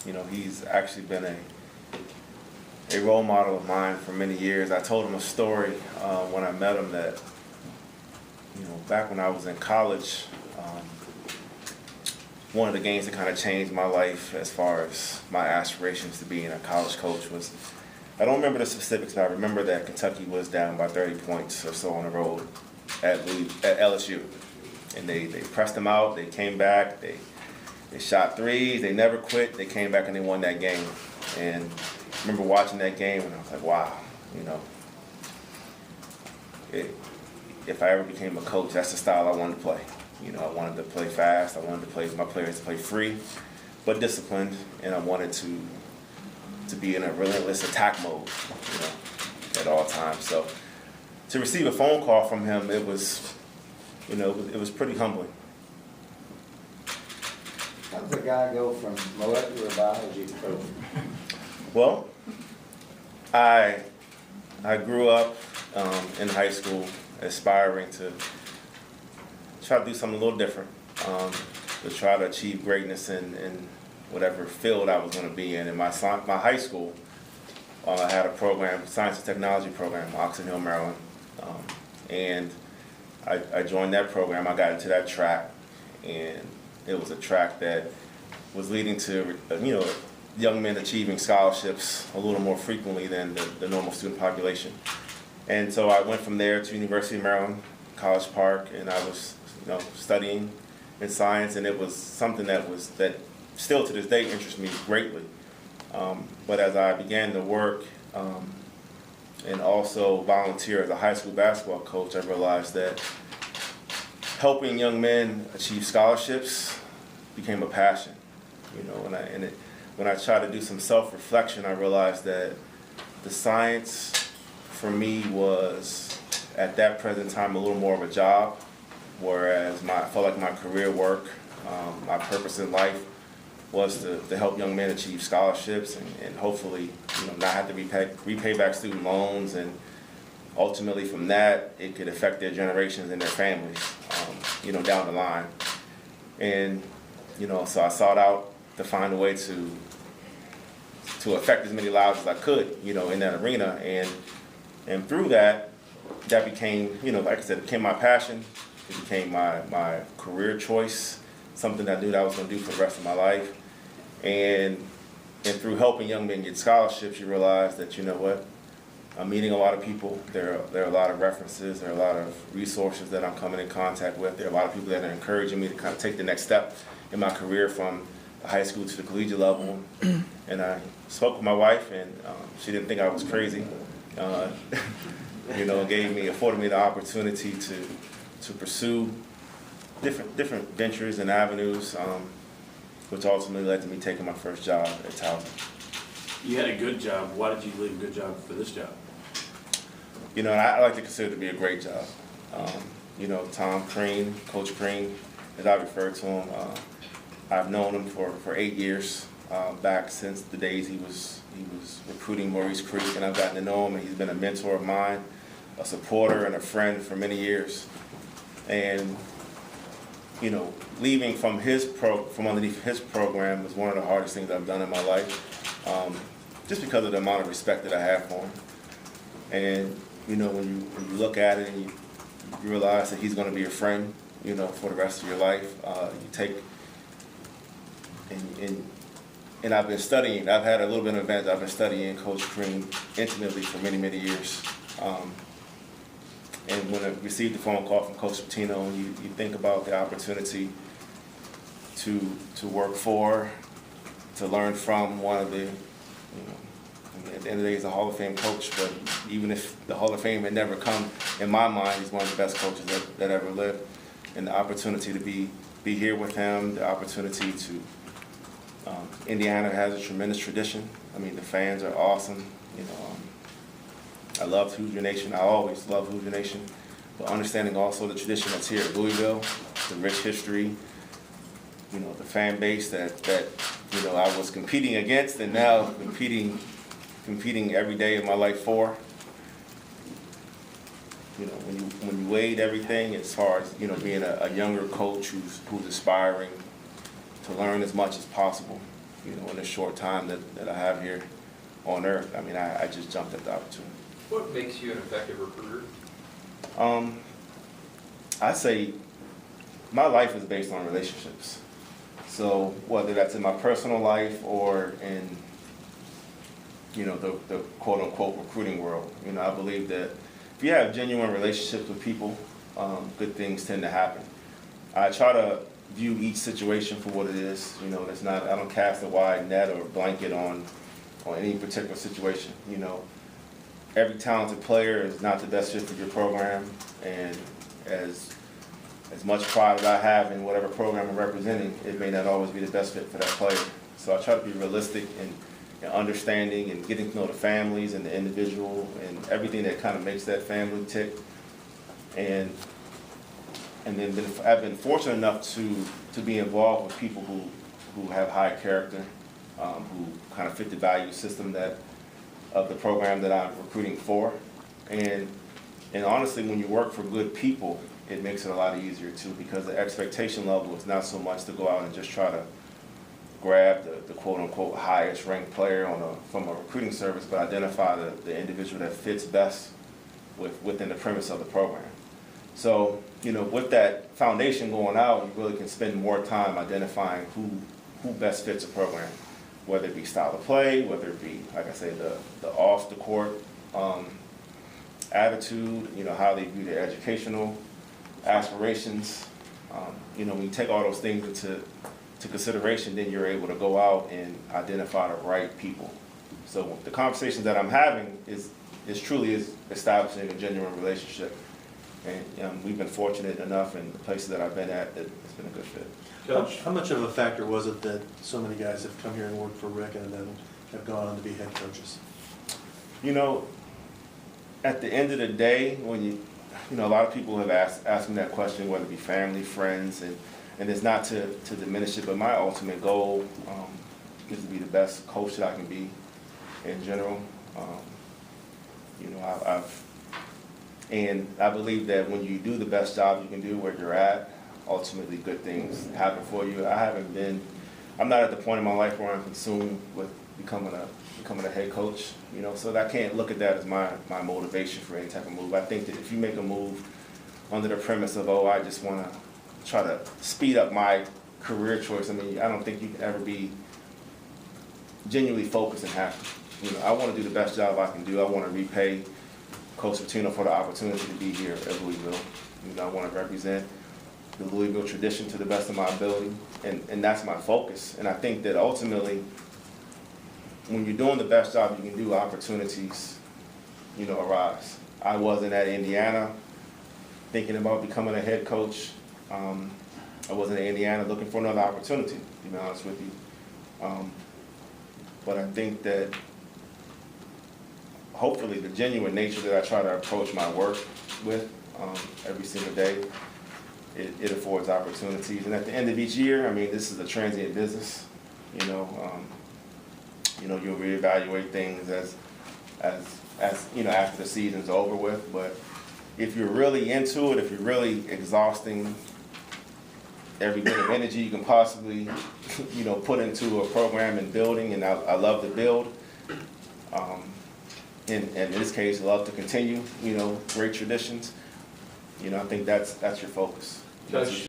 He's actually been a role model of mine for many years. I told him a story when I met him that, back when I was in college, one of the games that kind of changed my life as far as my aspirations to being a college coach was, I don't remember the specifics, but I remember that Kentucky was down by 30 points or so on the road at LSU. And they pressed them out, they came back, they shot threes, they never quit, they came back and they won that game. And I remember watching that game and I was like, wow, if I ever became a coach, that's the style I wanted to play. I wanted to play fast, I wanted my players to play free, but disciplined, and I wanted to be in a relentless attack mode, at all times. So to receive a phone call from him, it was pretty humbling. How does a guy go from molecular biology to coaching? Well, I grew up in high school aspiring to try to do something a little different, to try to achieve greatness in whatever field I was going to be in. In my high school, I had a program, science and technology program, Oxon Hill, Maryland, and I joined that program. I got into that track, and it was a track that was leading to young men achieving scholarships a little more frequently than the normal student population. And so I went from there to University of Maryland, College Park, and I was studying in science, and it was something that still to this day interests me greatly. But as I began to work and also volunteer as a high school basketball coach, I realized that helping young men achieve scholarships became a passion. When I tried to do some self-reflection, I realized that the science for me was, at that present time, a little more of a job, whereas I felt like my career work, my purpose in life was to help young men achieve scholarships and hopefully not have to repay back student loans, and ultimately from that it could affect their generations and their families down the line. And so I sought out to find a way to affect as many lives as I could in that arena, and through that became like I said, it became my passion. It became my career choice, something I knew that I was going to do for the rest of my life. And through helping young men get scholarships, you realize that, I'm meeting a lot of people. There are a lot of references. There are a lot of resources that I'm coming in contact with. There are a lot of people that are encouraging me to kind of take the next step in my career from the high school to the collegiate level. And I spoke with my wife, and she didn't think I was crazy. Afforded me the opportunity to pursue different ventures and avenues, which ultimately led to me taking my first job at Towson. You had a good job. Why did you leave a good job for this job? I like to consider it to be a great job. Tom Crean, Coach Crean, as I refer to him, I've known him for 8 years, back since the days he was recruiting Maurice Creek, and I've gotten to know him, and he's been a mentor of mine, a supporter, and a friend for many years. And leaving from underneath his program was one of the hardest things I've done in my life, just because of the amount of respect that I have for him. And when you look at it and you realize that he's going to be a friend, for the rest of your life, you take and I've been studying. I've had a little bit of advantage. I've been studying Coach Crean intimately for many, many years. And when I received the phone call from Coach Pitino, you think about the opportunity to work for, to learn from one of the, at the end of the day, he's a Hall of Fame coach, but even if the Hall of Fame had never come, in my mind, he's one of the best coaches that ever lived. And the opportunity to be here with him, the opportunity to, Indiana has a tremendous tradition. The fans are awesome. I love Hoosier Nation. I always love Hoosier Nation. But understanding also the tradition that's here at Louisville, the rich history, the fan base that I was competing against and now competing every day of my life for. When you weighed everything as far as being a younger coach who's aspiring to learn as much as possible, you know, in the short time that I have here on earth. I mean, I just jumped at the opportunity. What makes you an effective recruiter? I say my life is based on relationships. So whether that's in my personal life or in, you know, the quote unquote recruiting world, you know, I believe that if you have genuine relationships with people, good things tend to happen. I try to view each situation for what it is. You know, it's not, I don't cast a wide net or blanket on any particular situation. You know, every talented player is not the best fit for your program, and as much pride as I have in whatever program I'm representing, it may not always be the best fit for that player. So I try to be realistic and understanding and getting to know the families and the individual and everything that kind of makes that family tick. And then I've been fortunate enough to be involved with people who have high character, who kind of fit the value system of the program that I'm recruiting for. And honestly, when you work for good people, it makes it a lot easier too, because the expectation level is not so much to go out and just try to grab the quote-unquote highest ranked player from a recruiting service, but identify the individual that fits best within the premise of the program. So, you know, with that foundation going out, you really can spend more time identifying who best fits a program, whether it be style of play, whether it be, like I say, the off the court attitude, you know, how they view their educational aspirations. You know, when you take all those things into consideration, then you're able to go out and identify the right people. So the conversations that I'm having is truly establishing a genuine relationship. And we've been fortunate enough in the places that I've been at that it's been a good fit. Coach? How much of a factor was it that so many guys have come here and worked for Rick and then have gone on to be head coaches? You know, at the end of the day, when you know, a lot of people have asked me that question, whether it be family, friends, and it's not to diminish it, but my ultimate goal is to be the best coach that I can be in general. You know, and I believe that when you do the best job you can do where you're at, ultimately good things happen for you. I'm not at the point in my life where I'm consumed with becoming a head coach, you know, so I can't look at that as my motivation for any type of move. I think that if you make a move under the premise of, oh, I just want to try to speed up my career choice, I mean, I don't think you can ever be genuinely focused and happy. You know, I want to do the best job I can do. I want to repay Coach Pitino for the opportunity to be here at Louisville. You know, I want to represent the Louisville tradition to the best of my ability, and that's my focus. And I think that ultimately, when you're doing the best job you can do, opportunities, you know, arise. I wasn't at Indiana thinking about becoming a head coach. I wasn't at Indiana looking for another opportunity, to be honest with you. But I think that hopefully the genuine nature that I try to approach my work with every single day, it affords opportunities. And at the end of each year, I mean, this is a transient business, you know. You know, you'll reevaluate things as you know, after the season's over with. But if you're really into it, if you're really exhausting every bit of energy you can possibly, you know, put into a program and building, and I love to build. And in this case, I love to continue, you know, great traditions. You know, I think that's your focus. Coach,